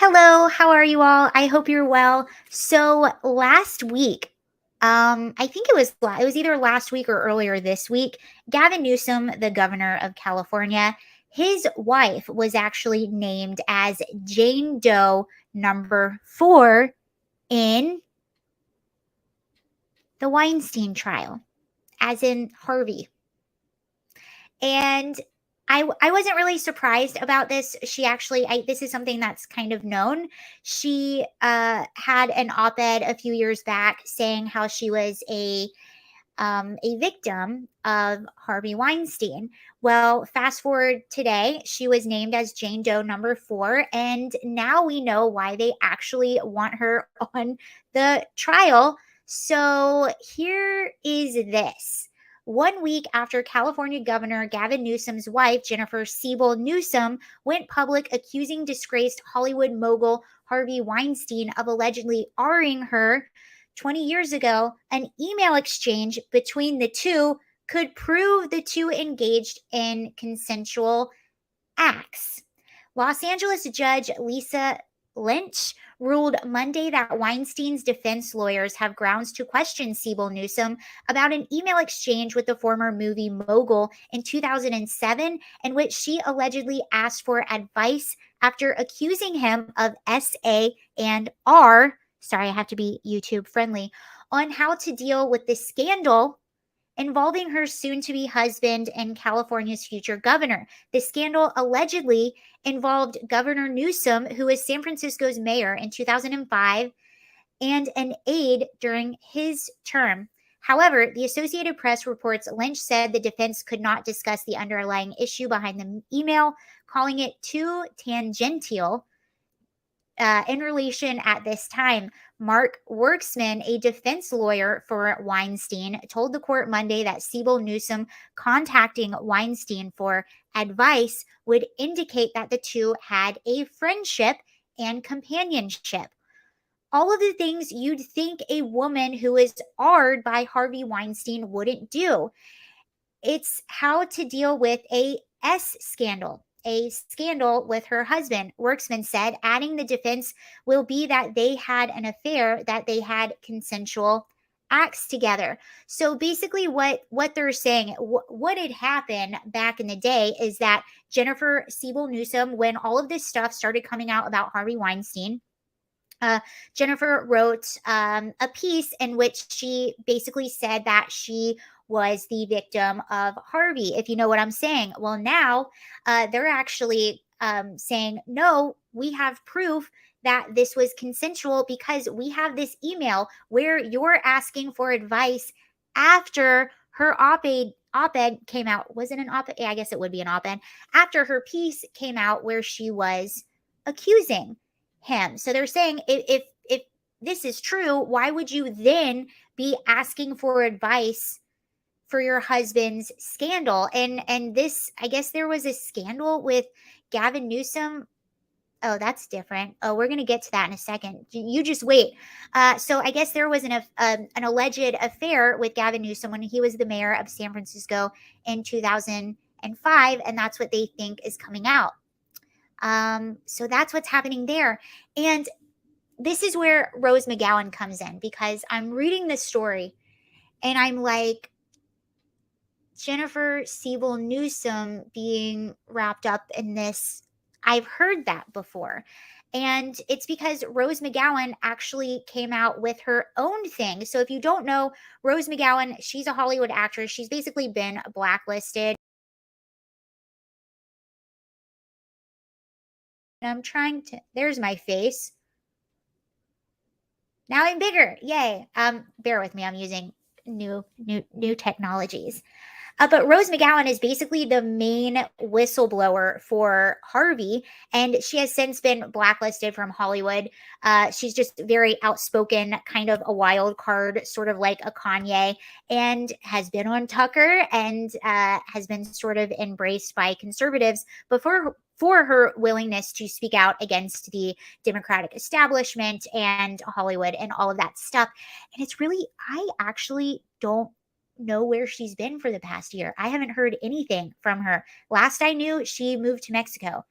Hello, how are you all? I hope you're well. So last week, I think it was either last week or earlier this week, Gavin Newsom, the governor of California, his wife was actually named as Jane Doe number 4 in the Weinstein trial, as in Harvey. And I wasn't really surprised about this. She actually this is something that's kind of known. She had an op-ed a few years back saying how she was a victim of Harvey Weinstein. Well, fast forward today, she was named as Jane Doe number 4, and now we know why they actually want her on the trial. So here is this. 1 week after California Governor Gavin Newsom's wife, Jennifer Siebel Newsom, went public accusing disgraced Hollywood mogul Harvey Weinstein of allegedly R-ing her 20 years ago, an email exchange between the two could prove the two engaged in consensual acts. Los Angeles Judge Lisa Lynch ruled Monday that Weinstein's defense lawyers have grounds to question Siebel Newsom about an email exchange with the former movie mogul in 2007 in which she allegedly asked for advice after accusing him of SA and R, sorry, I have to be YouTube friendly, on how to deal with the scandal involving her soon to be husband and California's future governor. The scandal allegedly involved Governor Newsom, who was San Francisco's mayor in 2005, and an aide during his term. However, the Associated Press reports Lynch said the defense could not discuss the underlying issue behind the email, calling it too tangential in relation at this time. Mark Worksman, a defense lawyer for Weinstein, told the court Monday that Siebel Newsom contacting Weinstein for advice would indicate that the two had a friendship and companionship. All of the things you'd think a woman who is r'd by Harvey Weinstein wouldn't do. It's how to deal with a scandal with her husband, Worksman said, adding the defense will be that they had an affair, that they had consensual acts together. So basically what they're saying, what had happened back in the day is that Jennifer Siebel Newsom, when all of this stuff started coming out about Harvey Weinstein, Jennifer wrote a piece in which she basically said that she was the victim of Harvey, if you know what I'm saying. Well, now they're actually saying, no, we have proof that this was consensual because we have this email where you're asking for advice after her op-ed came out. Was it an op-ed? Yeah, I guess it would be an op-ed. After her piece came out where she was accusing him. So they're saying if this is true, why would you then be asking for advice for your husband's scandal? And this, I guess there was a scandal with Gavin Newsom. Oh, that's different. Oh, we're going to get to that in a second. You just wait. So I guess there was an alleged affair with Gavin Newsom when he was the mayor of San Francisco in 2005, and that's what they think is coming out. So that's what's happening there. And this is where Rose McGowan comes in, because I'm reading this story and I'm like, Jennifer Siebel Newsom being wrapped up in this. I've heard that before. And it's because Rose McGowan actually came out with her own thing. So if you don't know, Rose McGowan, she's a Hollywood actress. She's basically been blacklisted. And I'm trying to, there's my face. Now I'm bigger. Yay. Bear with me. I'm using new technologies. But Rose McGowan is basically the main whistleblower for Harvey, and she has since been blacklisted from Hollywood. She's just very outspoken, kind of a wild card, sort of like a Kanye, and has been on Tucker and has been sort of embraced by conservatives for her willingness to speak out against the Democratic establishment and Hollywood and all of that stuff. And it's really, I actually don't know where she's been for the past year. I haven't heard anything from her. Last I knew, she moved to Mexico.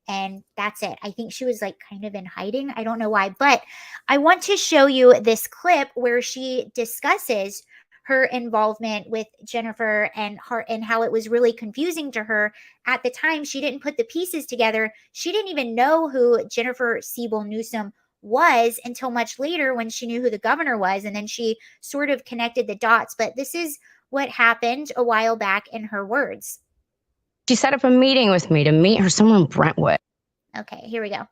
And that's it. I think she was like kind of in hiding. I don't know why, but I want to show you this clip where she discusses her involvement with Jennifer and her and how it was really confusing to her at the time. She didn't put the pieces together. She didn't even know who Jennifer Siebel Newsom was until much later when she knew who the governor was, and then she sort of connected the dots. But this is what happened a while back in her words. She set up a meeting with me to meet her somewhere in Brentwood. Okay, here we go.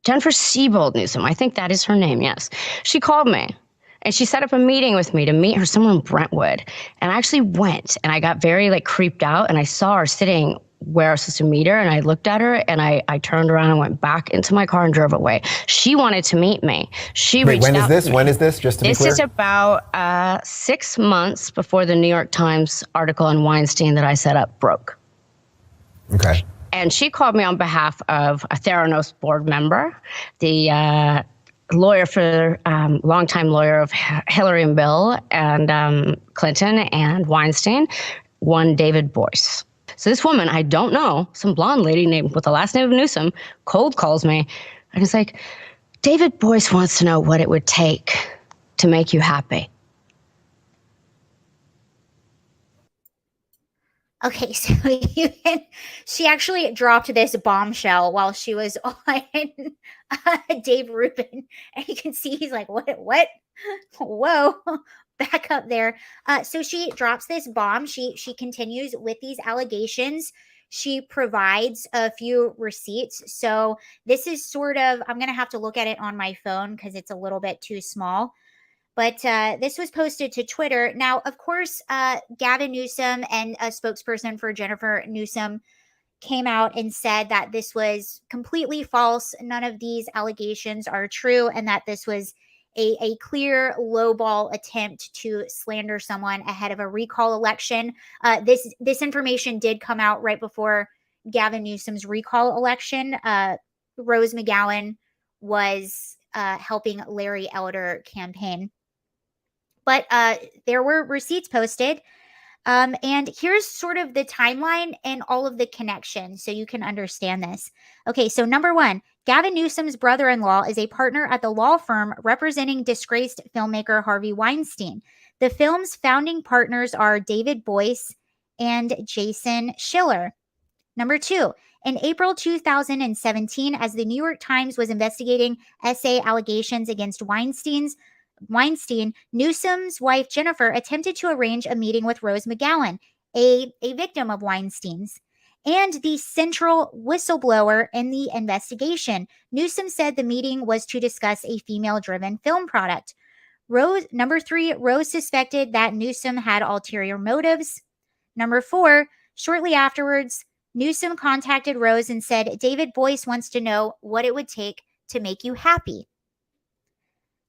Jennifer Siebel Newsom, I think that is her name, yes. She called me and she set up a meeting with me to meet her somewhere in Brentwood. And I actually went and I got very creeped out, and I saw her sitting where I was supposed to meet her, and I looked at her and I turned around and went back into my car and drove away. She wanted to meet me. She reached when out is this? to me. When is this? Just to be clear. This is about 6 months before the New York Times article on Weinstein that I set up broke. Okay. And she called me on behalf of a Theranos board member, the lawyer for longtime lawyer of Hillary and Bill and Clinton and Weinstein, one David Boyce. So this woman, I don't know, some blonde lady named with the last name of Newsom, cold calls me and it's like, David Boyce wants to know what it would take to make you happy. Okay, so she actually dropped this bombshell while she was on Dave Rubin, and you can see he's like, what? Whoa, back up there. So she drops this bomb. She continues with these allegations. She provides a few receipts. So this is sort of, I'm going to have to look at it on my phone because it's a little bit too small. But this was posted to Twitter. Now, of course, Gavin Newsom and a spokesperson for Jennifer Newsom came out and said that this was completely false. None of these allegations are true, and that this was a clear lowball attempt to slander someone ahead of a recall election. This information did come out right before Gavin Newsom's recall election. Rose McGowan was helping Larry Elder campaign. But there were receipts posted. And here's sort of the timeline and all of the connections so you can understand this. Okay, so number one, Gavin Newsom's brother-in-law is a partner at the law firm representing disgraced filmmaker Harvey Weinstein. The film's founding partners are David Boyce and Jason Schiller. Number two, in April 2017, as the New York Times was investigating SA allegations against Weinstein, Newsom's wife Jennifer attempted to arrange a meeting with Rose McGowan, a victim of Weinstein's, and the central whistleblower in the investigation. Newsom said the meeting was to discuss a female-driven film product. Number three, Rose suspected that Newsom had ulterior motives. Number four, shortly afterwards, Newsom contacted Rose and said, David Boyce wants to know what it would take to make you happy.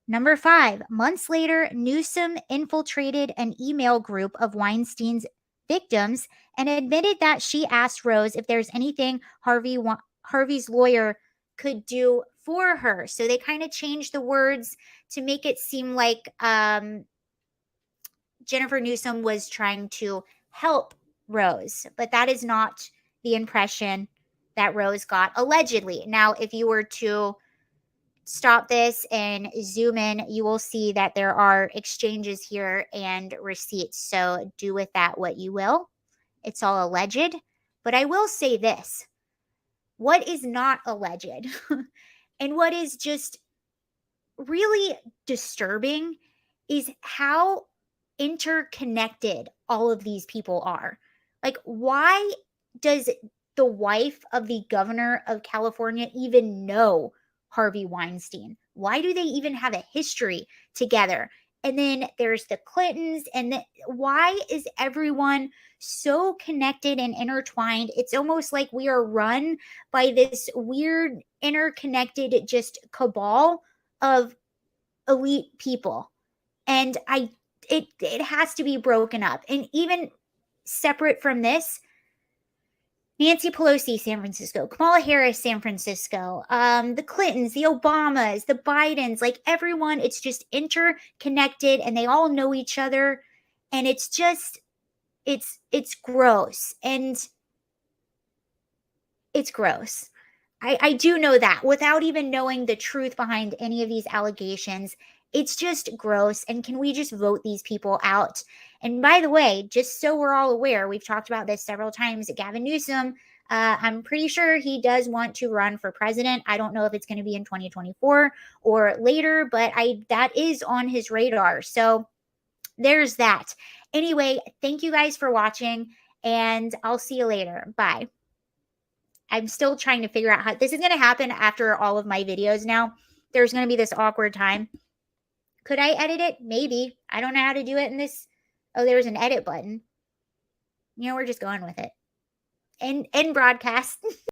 Number five, months later, Newsom infiltrated an email group of Weinstein's victims and admitted that she asked Rose if there's anything Harvey's lawyer could do for her. So they kind of changed the words to make it seem like Jennifer Newsom was trying to help Rose, but that is not the impression that Rose got, allegedly. Now, if you were to stop this and zoom in, you will see that there are exchanges here and receipts. So do with that what you will. It's all alleged. But I will say this. What is not alleged and what is just really disturbing is how interconnected all of these people are. Like, why does the wife of the governor of California even know Harvey Weinstein? Why do they even have a history together? And then there's the Clintons. And why is everyone so connected and intertwined? It's almost like we are run by this weird interconnected just cabal of elite people. And it has to be broken up. And even separate from this, Nancy Pelosi, San Francisco, Kamala Harris, San Francisco, the Clintons, the Obamas, the Bidens, like everyone, it's just interconnected and they all know each other. And it's just, it's gross. And it's gross. I do know that without even knowing the truth behind any of these allegations. It's just gross. And can we just vote these people out? And by the way, just so we're all aware, we've talked about this several times. Gavin Newsom, I'm pretty sure he does want to run for president. I don't know if it's going to be in 2024 or later, but that is on his radar. So there's that. Anyway, thank you guys for watching, and I'll see you later. Bye. I'm still trying to figure out how this is going to happen after all of my videos now. There's going to be this awkward time. Could I edit it? Maybe. I don't know how to do it in this. Oh, there's an edit button. We're just going with it. End broadcast.